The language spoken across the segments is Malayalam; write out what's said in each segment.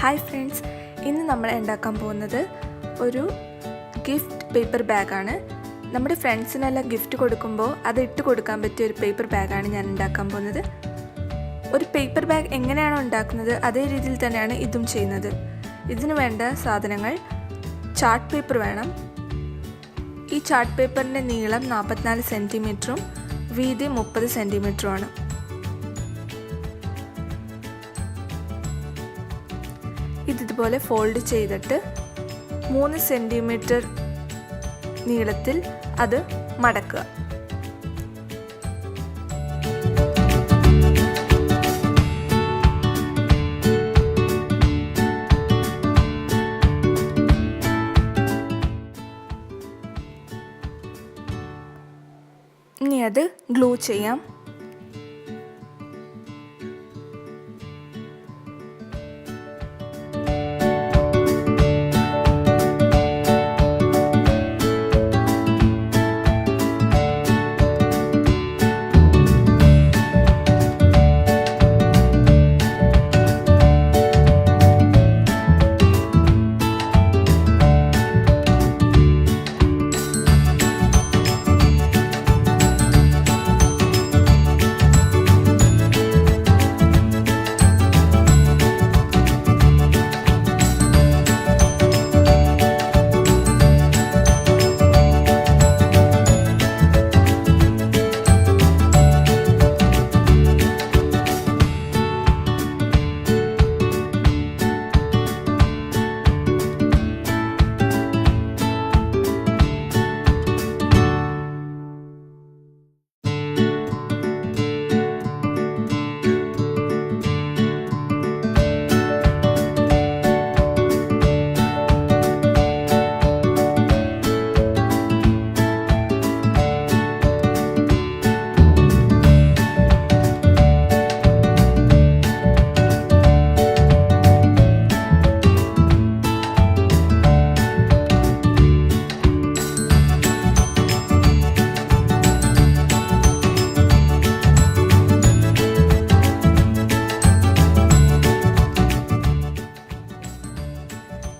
ഹായ് ഫ്രണ്ട്സ്, ഇന്ന് നമ്മൾ ഉണ്ടാക്കാൻ പോകുന്നത് ഒരു ഗിഫ്റ്റ് പേപ്പർ ബാഗാണ്. നമ്മുടെ ഫ്രണ്ട്സിനെല്ലാം ഗിഫ്റ്റ് കൊടുക്കുമ്പോൾ അത് ഇട്ട് കൊടുക്കാൻ പറ്റിയ ഒരു പേപ്പർ ബാഗാണ് ഞാൻ ഉണ്ടാക്കാൻ പോകുന്നത്. ഒരു പേപ്പർ ബാഗ് എങ്ങനെയാണോ ഉണ്ടാക്കുന്നത് അതേ രീതിയിൽ തന്നെയാണ് ഇതും ചെയ്യുന്നത്. ഇതിന് വേണ്ട സാധനങ്ങൾ: ചാർട്ട് പേപ്പർ വേണം. ഈ ചാർട്ട് പേപ്പറിൻ്റെ നീളം 44 സെൻറ്റിമീറ്ററും വീതി 30 സെൻറ്റിമീറ്ററുമാണ്. ഇതുപോലെ ഫോൾഡ് ചെയ്തിട്ട് 3 സെൻറ്റിമീറ്റർ നീളത്തിൽ അത് മടക്കുക. ഇനി അത് ഗ്ലൂ ചെയ്യാം.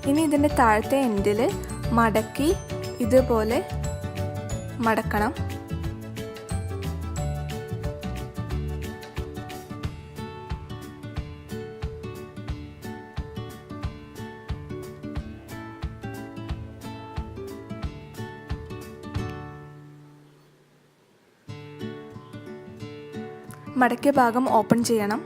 ഇനി ഇതിൻ്റെ താഴത്തെ എൻഡിൽ മടക്കി ഇതുപോലെ മടക്കണം. മടക്കിയ ഭാഗം ഓപ്പൺ ചെയ്യണം.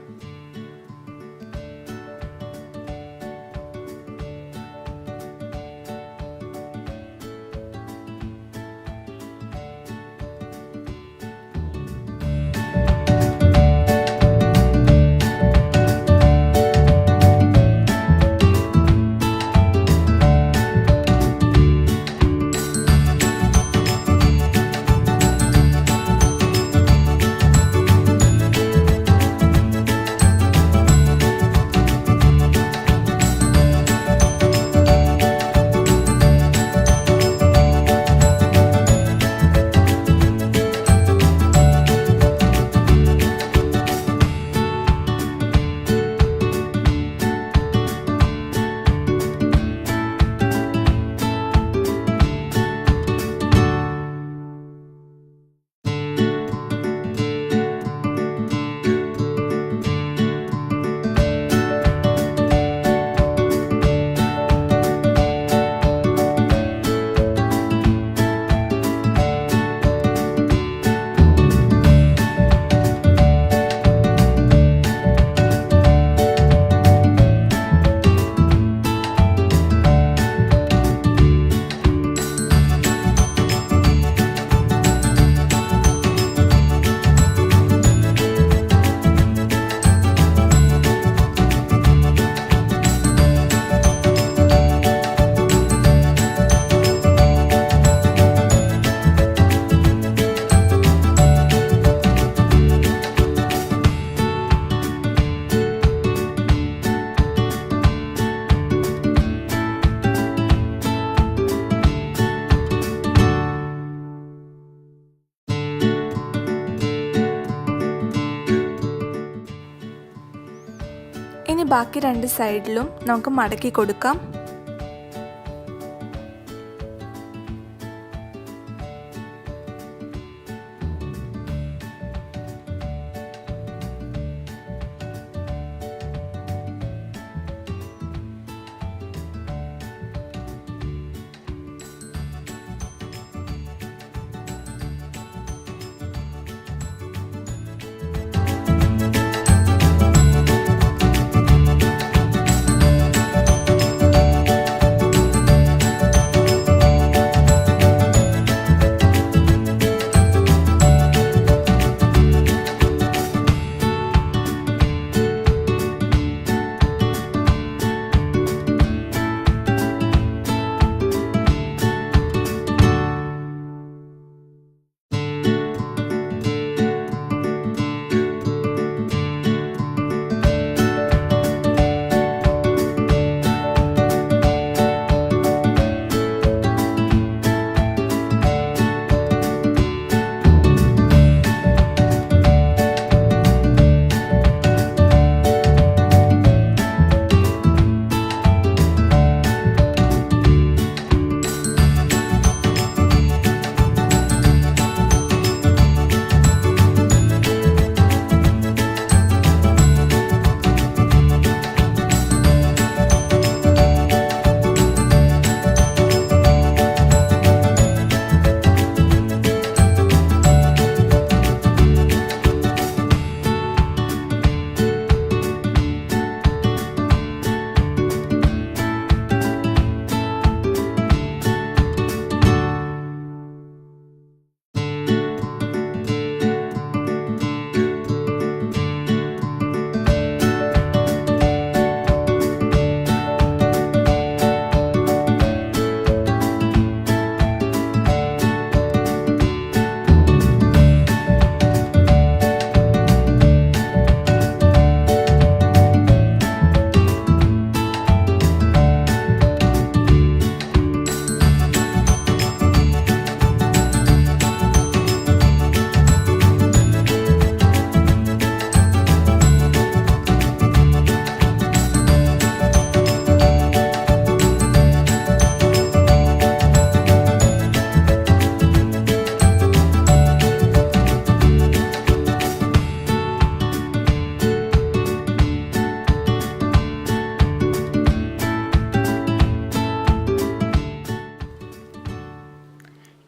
ഇനി ബാക്കി 2 സൈഡിലും നമുക്ക് മടക്കി കൊടുക്കാം.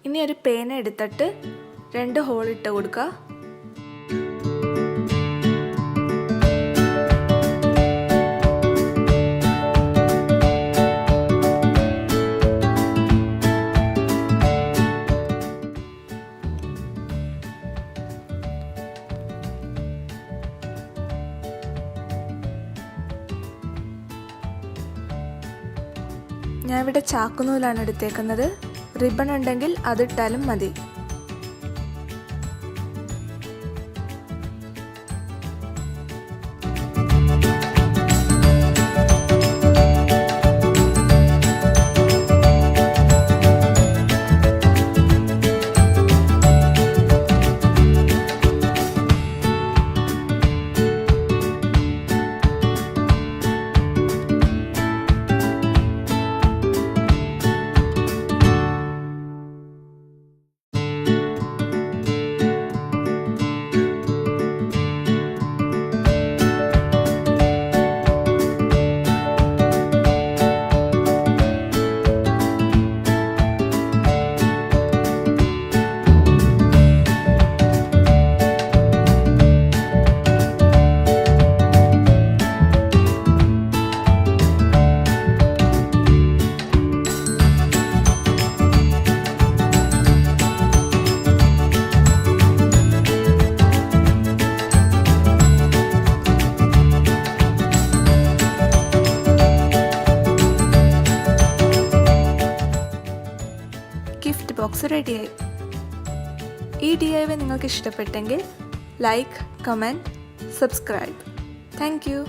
ഇനി ഒരു പേന എടുത്തിട്ട് 2 ഹോൾ ഇട്ട് കൊടുക്കുക. ഞാൻ ഇവിടെ ചാക്കുനൂലാണ് എടുത്തേക്കുന്നത്. റിബൺ ഉണ്ടെങ്കിൽ അതിട്ടാലും മതി. ബോക്സ് റെഡിയായി. ഈ DIY നിങ്ങൾക്ക് ഇഷ്ടപ്പെട്ടെങ്കിൽ like, comment, subscribe. Thank you.